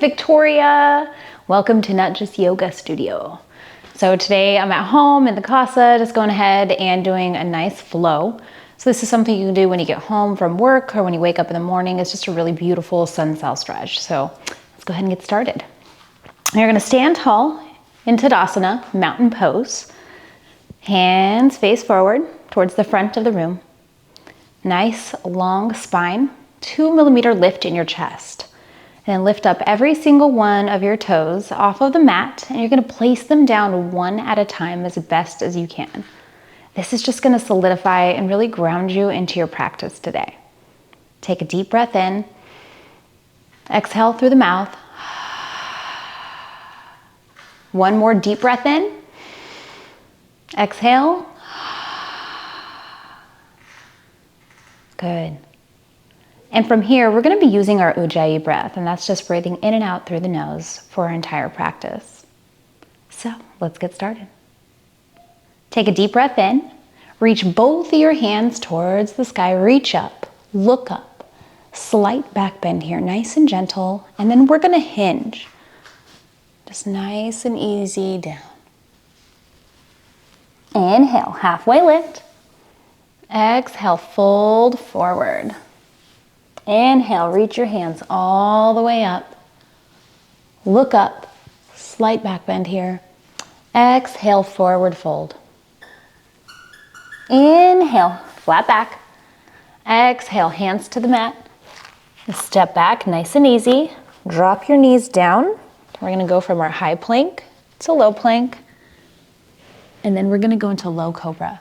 Victoria. Welcome to Not Just Yoga Studio. So today I'm at home in the casa, just going ahead and doing a nice flow. So this is something you can do when you get home from work or when you wake up in the morning. It's just a really beautiful sun cell stretch. So let's go ahead and get started. You're going to stand tall in Tadasana, mountain pose. Hands face forward towards the front of the room. Nice long spine, 2 millimeter lift in your chest. And then lift up every single one of your toes off of the mat, and you're gonna place them down one at a time as best as you can. This is just gonna solidify and really ground you into your practice today. Take a deep breath in. Exhale through the mouth. One more deep breath in. Exhale. Good. And from here, we're going to be using our Ujjayi breath, and that's just breathing in and out through the nose for our entire practice. So let's get started. Take a deep breath in. Reach both of your hands towards the sky. Reach up, look up. Slight back bend here, nice and gentle. And then we're going to hinge. Just nice and easy down. Inhale, halfway lift. Exhale, fold forward. Inhale, reach your hands all the way up. Look up, slight back bend here. Exhale, forward fold. Inhale, flat back. Exhale, hands to the mat. Step back, nice and easy. Drop your knees down. We're gonna go from our high plank to low plank. And then we're gonna go into low cobra.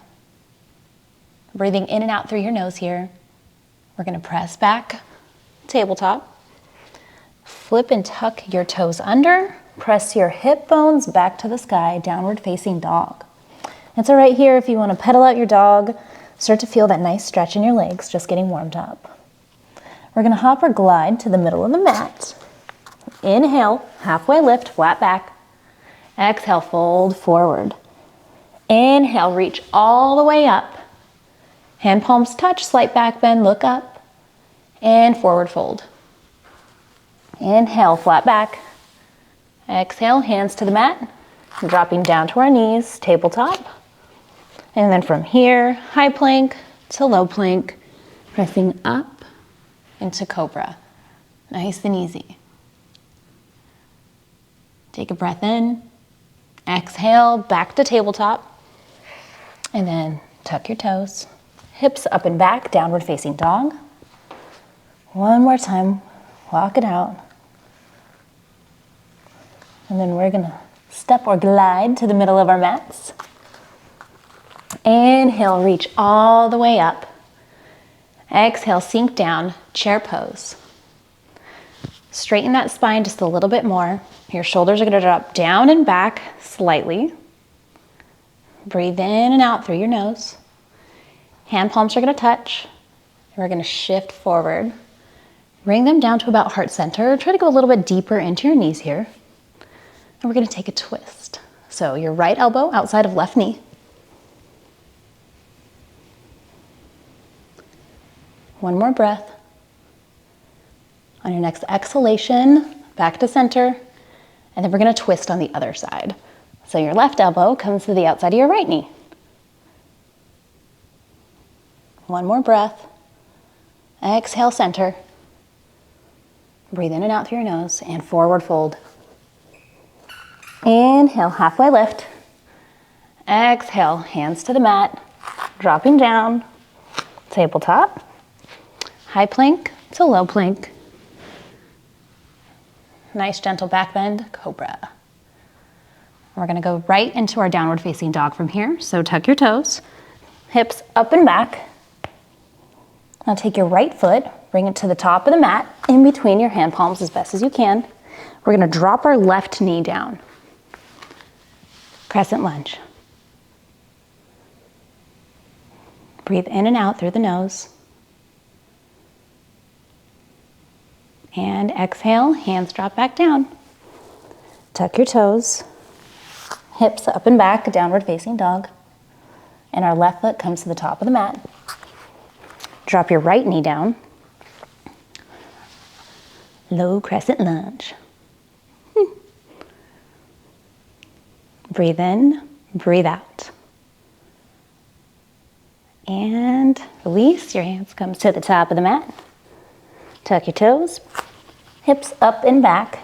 Breathing in and out through your nose here. We're gonna press back, tabletop. Flip and tuck your toes under. Press your hip bones back to the sky, downward facing dog. It's all right here if you wanna pedal out your dog. Start to feel that nice stretch in your legs, just getting warmed up. We're gonna hop or glide to the middle of the mat. Inhale, halfway lift, flat back. Exhale, fold forward. Inhale, reach all the way up. Hand palms touch, slight back bend, look up, and forward fold. Inhale, flat back. Exhale, hands to the mat, dropping down to our knees, tabletop. And then from here, high plank to low plank, pressing up into cobra. Nice and easy. Take a breath in, exhale, back to tabletop, and then tuck your toes. Hips up and back, downward facing dog. One more time, walk it out. And then we're gonna step or glide to the middle of our mats. Inhale, reach all the way up. Exhale, sink down, chair pose. Straighten that spine just a little bit more. Your shoulders are gonna drop down and back slightly. Breathe in and out through your nose. Hand palms are gonna touch. We're gonna shift forward. Bring them down to about heart center. Try to go a little bit deeper into your knees here. And we're gonna take a twist. So your right elbow outside of left knee. One more breath. On your next exhalation, back to center. And then we're gonna twist on the other side. So your left elbow comes to the outside of your right knee. One more breath. Exhale, center. Breathe in and out through your nose and forward fold. Inhale, halfway lift. Exhale, hands to the mat, dropping down, tabletop, high plank to low plank. Nice gentle back bend, cobra. We're gonna go right into our downward facing dog from here. So tuck your toes, hips up and back. Now take your right foot, bring it to the top of the mat, in between your hand palms as best as you can. We're gonna drop our left knee down. Crescent lunge. Breathe in and out through the nose. And exhale, hands drop back down. Tuck your toes, hips up and back, downward facing dog. And our left foot comes to the top of the mat. Drop your right knee down. Low crescent lunge. Breathe in, breathe out. And release. Your hands come to the top of the mat. Tuck your toes, hips up and back.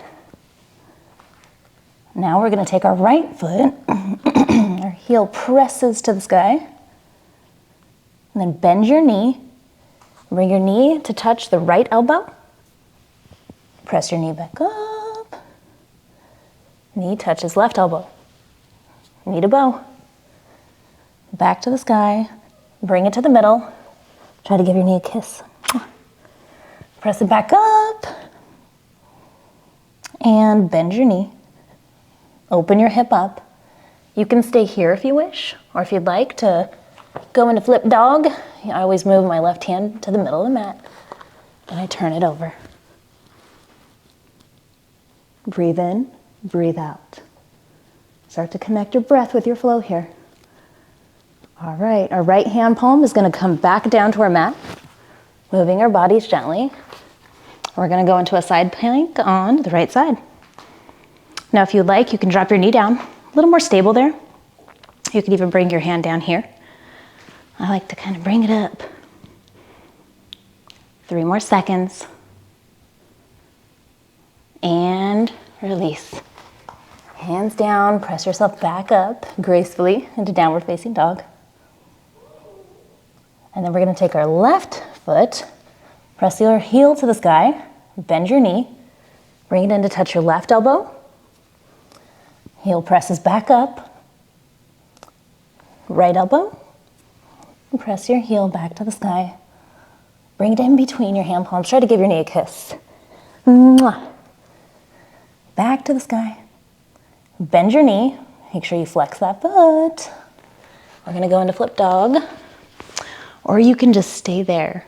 Now we're going to take our right foot, our heel presses to the sky, and then bend your knee. Bring your knee to touch the right elbow. Press your knee back up. Knee touches left elbow. Knee to bow. Back to the sky. Bring it to the middle. Try to give your knee a kiss. Press it back up. And bend your knee. Open your hip up. You can stay here if you wish, or if you'd like to go into flip dog. I always move my left hand to the middle of the mat and I turn it over. Breathe in, breathe out. Start to connect your breath with your flow here. All right, our right hand palm is going to come back down to our mat, moving our bodies gently. We're going to go into a side plank on the right side. Now, if you'd like, you can drop your knee down, a little more stable there. You can even bring your hand down here. I like to kind of bring it up. 3 more seconds. And release. Hands down, press yourself back up gracefully into downward facing dog. And then we're going to take our left foot, press your heel to the sky, bend your knee, bring it in to touch your left elbow. Heel presses back up. Right elbow. Press your heel back to the sky. Bring it in between your hand palms. Try to give your knee a kiss. Mwah. Back to the sky. Bend your knee. Make sure you flex that foot. We're going to go into flip dog. Or you can just stay there.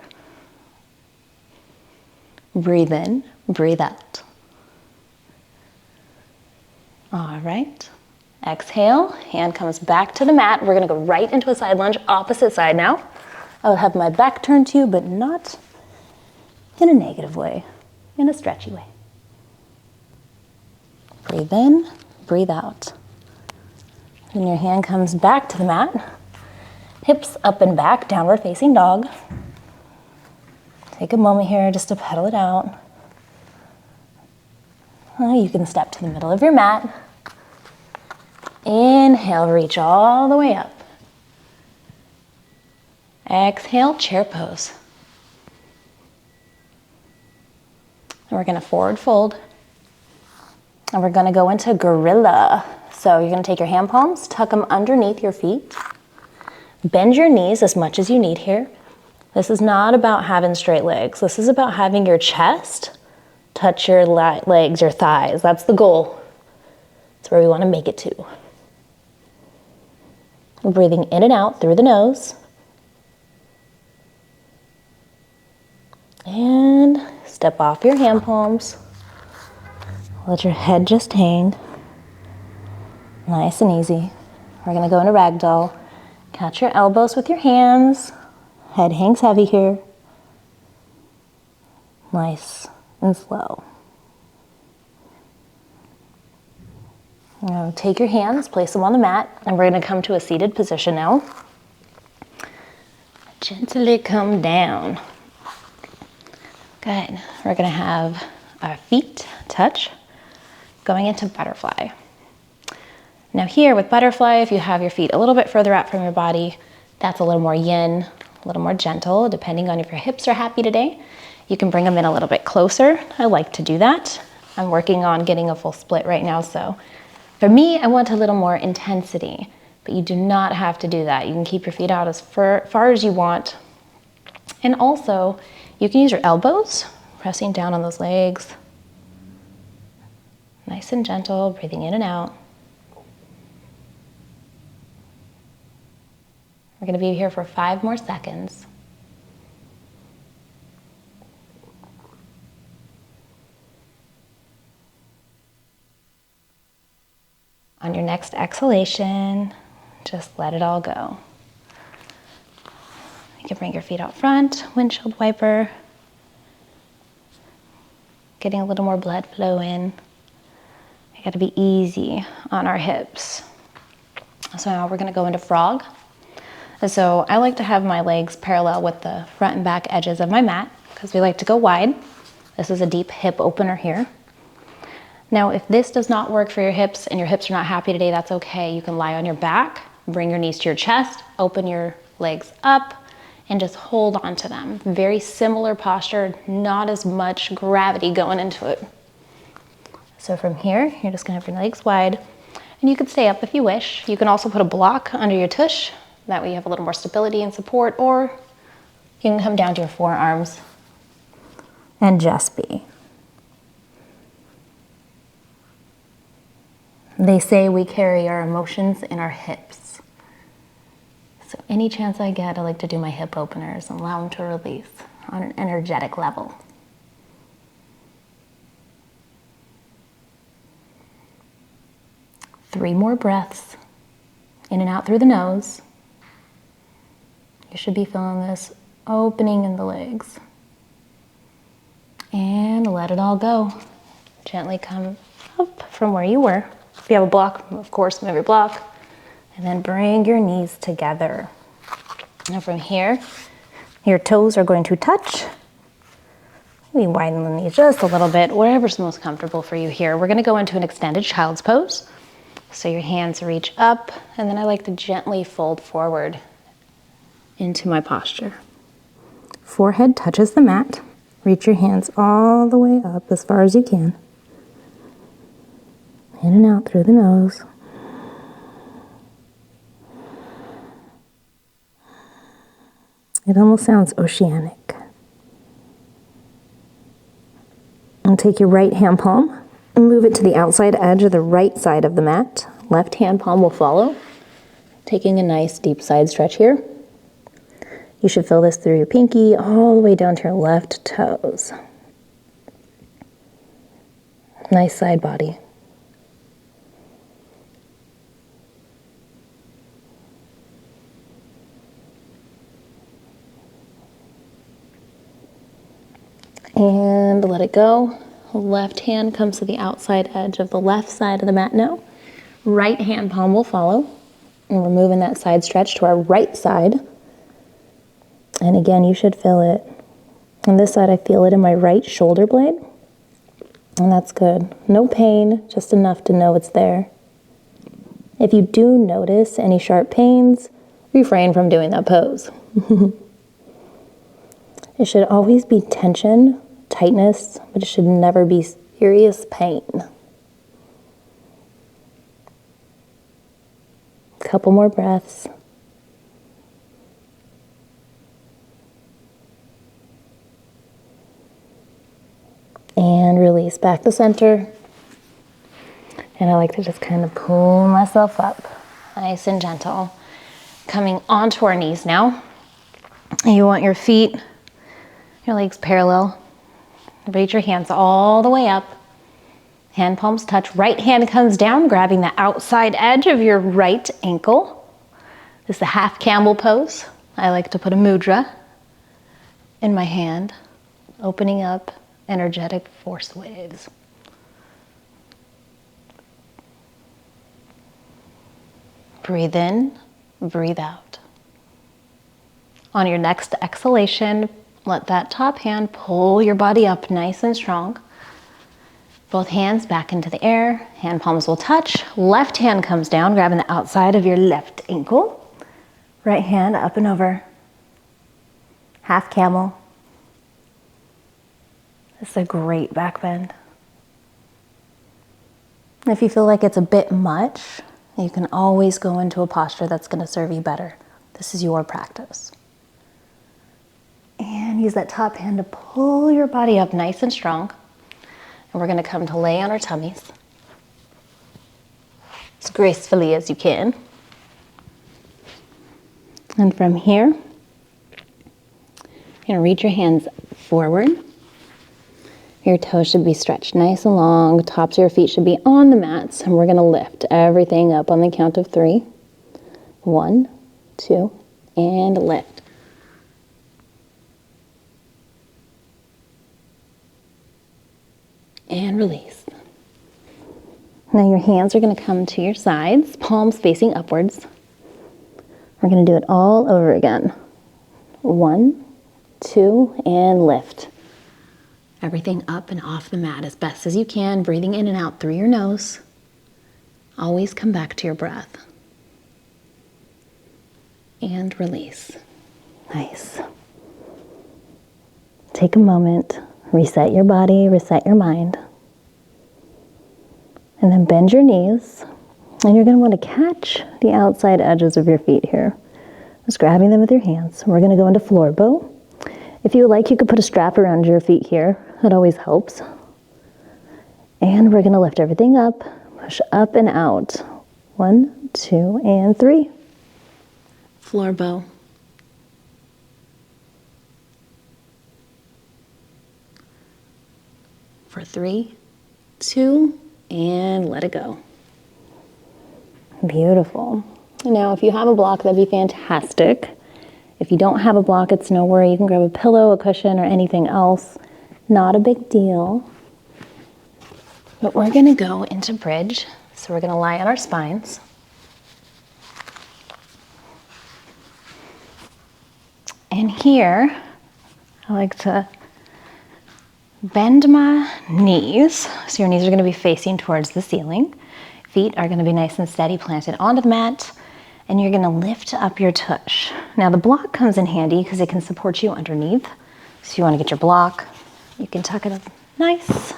Breathe in, breathe out. All right. Exhale, hand comes back to the mat. We're going to go right into a side lunge, opposite side now. I'll have my back turned to you, but not in a negative way, in a stretchy way. Breathe in, breathe out. Then your hand comes back to the mat. Hips up and back, downward facing dog. Take a moment here just to pedal it out. You can step to the middle of your mat. Inhale, reach all the way up. Exhale, chair pose. And we're going to forward fold. And we're going to go into gorilla. So you're going to take your hand palms, tuck them underneath your feet. Bend your knees as much as you need here. This is not about having straight legs. This is about having your chest touch your legs, your thighs. That's the goal. That's where we want to make it to. Breathing in and out through the nose. And step off your hand palms. Let your head just hang. Nice and easy. We're going to go into ragdoll. Catch your elbows with your hands. Head hangs heavy here. Nice and slow. Now take your hands, place them on the mat, and we're going to come to a seated position now. Gently come down. Good. We're going to have our feet touch, going into butterfly. Now here with butterfly, if you have your feet a little bit further out from your body, that's a little more yin, a little more gentle, depending on if your hips are happy today. You can bring them in a little bit closer. I like to do that. I'm working on getting a full split right now, so for me, I want a little more intensity, but you do not have to do that. You can keep your feet out as far as you want. And also, you can use your elbows, pressing down on those legs. Nice and gentle, breathing in and out. We're going to be here for 5 more seconds. On your next exhalation, just let it all go. You can bring your feet out front, windshield wiper. Getting a little more blood flow in. We got to be easy on our hips. So now we're gonna go into frog. So I like to have my legs parallel with the front and back edges of my mat because we like to go wide. This is a deep hip opener here. Now, if this does not work for your hips and your hips are not happy today, that's okay. You can lie on your back, bring your knees to your chest, open your legs up, and just hold on to them. Very similar posture, not as much gravity going into it. So from here, you're just gonna have your legs wide, and you can stay up if you wish. You can also put a block under your tush. That way you have a little more stability and support, or you can come down to your forearms and just be. They say we carry our emotions in our hips. So any chance I get, I like to do my hip openers and allow them to release on an energetic level. Three more breaths, in and out through the nose. You should be feeling this opening in the legs. And let it all go. Gently come up from where you were. If you have a block, of course, move your block. And then bring your knees together. Now from here, your toes are going to touch. We widen the knees just a little bit, whatever's most comfortable for you here. We're gonna go into an extended child's pose. So your hands reach up, and then I like to gently fold forward into my posture. Forehead touches the mat. Reach your hands all the way up as far as you can. In and out through the nose. It almost sounds oceanic. And take your right hand palm and move it to the outside edge of the right side of the mat. Left hand palm will follow. Taking a nice deep side stretch here. You should feel this through your pinky all the way down to your left toes. Nice side body. And let it go. Left hand comes to the outside edge of the left side of the mat now. Right hand palm will follow. And we're moving that side stretch to our right side. And again, you should feel it. On this side, I feel it in my right shoulder blade. And that's good. No pain, just enough to know it's there. If you do notice any sharp pains, refrain from doing that pose. It should always be tension, tightness, but it should never be serious pain. A couple more breaths. And release back to center. And I like to just kind of pull myself up, nice and gentle. Coming onto our knees now. You want your feet, your legs parallel. Reach your hands all the way up. Hand palms touch. Right hand comes down, grabbing the outside edge of your right ankle. This is the half camel pose. I like to put a mudra in my hand, opening up energetic force waves. Breathe in, breathe out. On your next exhalation, let that top hand pull your body up nice and strong. Both hands back into the air, hand palms will touch. Left hand comes down, grabbing the outside of your left ankle. Right hand up and over. Half camel. This is a great back bend. If you feel like it's a bit much, you can always go into a posture that's going to serve you better. This is your practice. And use that top hand to pull your body up nice and strong. And we're going to come to lay on our tummies as gracefully as you can. And from here, you're going to reach your hands forward. Your toes should be stretched nice and long. Tops of your feet should be on the mats. And we're going to lift everything up on the count of 3. 1, 2, and lift. And release. Now your hands are going to come to your sides, palms facing upwards. We're going to do it all over again. 1, 2, and lift. Everything up and off the mat as best as you can, breathing in and out through your nose. Always come back to your breath. And release. Nice. Take a moment, reset your body, reset your mind. And then bend your knees. And you're going to want to catch the outside edges of your feet here. Just grabbing them with your hands. We're going to go into floor bow. If you would like, you could put a strap around your feet here. That always helps. And we're going to lift everything up, push up and out. 1, 2, and 3. Floor bow. For 3, 2, and let it go. Beautiful. Now, if you have a block, that'd be fantastic. If you don't have a block, it's no worry. You can grab a pillow, a cushion, or anything else. Not a big deal. But we're going to go into bridge. So we're going to lie on our spines. And here, I like to bend my knees. So your knees are going to be facing towards the ceiling. Feet are going to be nice and steady, planted onto the mat. And you're going to lift up your tush. Now the block comes in handy because it can support you underneath. So you want to get your block. You can tuck it up nice.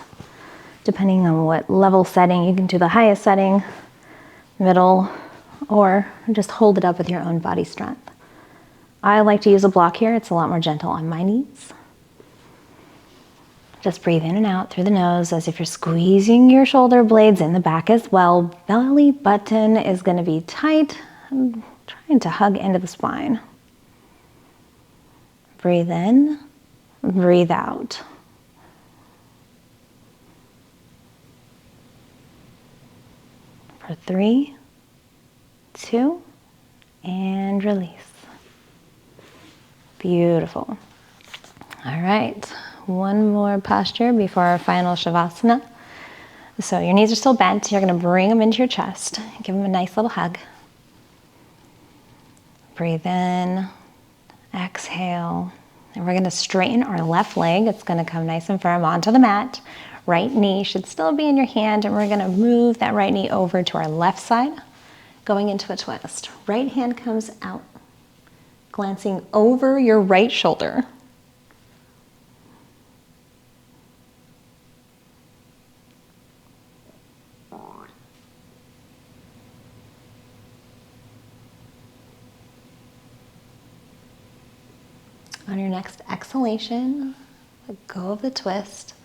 Depending on what level setting, you can do the highest setting, middle, or just hold it up with your own body strength. I like to use a block here. It's a lot more gentle on my knees. Just breathe in and out through the nose as if you're squeezing your shoulder blades in the back as well. Belly button is going to be tight. I'm trying to hug into the spine. Breathe in, breathe out. For 3, 2, and release. Beautiful. All right, one more posture before our final Shavasana. So your knees are still bent. You're going to bring them into your chest. Give them a nice little hug. Breathe in, exhale, and we're going to straighten our left leg. It's going to come nice and firm onto the mat. Right knee should still be in your hand, and we're going to move that right knee over to our left side, going into a twist. Right hand comes out, glancing over your right shoulder. On your next exhalation, let go of the twist.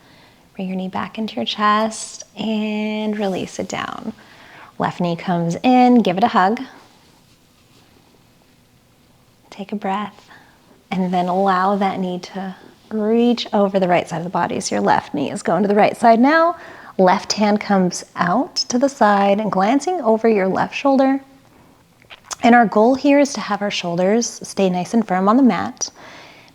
Bring your knee back into your chest and release it down. Left knee comes in, give it a hug. Take a breath and then allow that knee to reach over the right side of the body. So your left knee is going to the right side now. Left hand comes out to the side and glancing over your left shoulder. And our goal here is to have our shoulders stay nice and firm on the mat.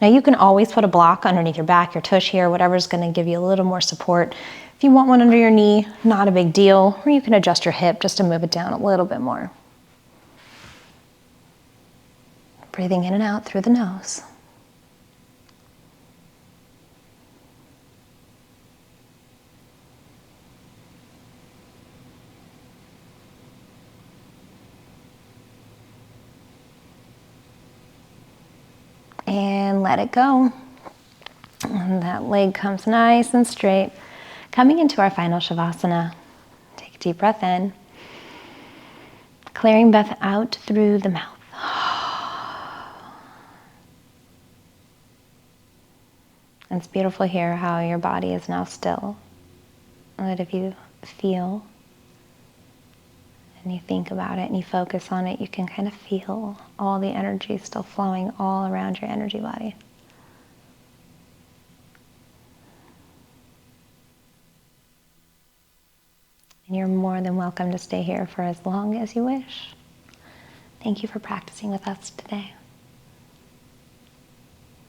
Now you can always put a block underneath your back, your tush here, whatever's going to give you a little more support. If you want one under your knee, not a big deal, or you can adjust your hip just to move it down a little bit more. Breathing in and out through the nose. And let it go. And that leg comes nice and straight. Coming into our final Shavasana. Take a deep breath in. Clearing breath out through the mouth. And it's beautiful here how your body is now still. And that if you feel and you think about it and you focus on it, you can kind of feel all the energy still flowing all around your energy body. And you're more than welcome to stay here for as long as you wish. Thank you for practicing with us today.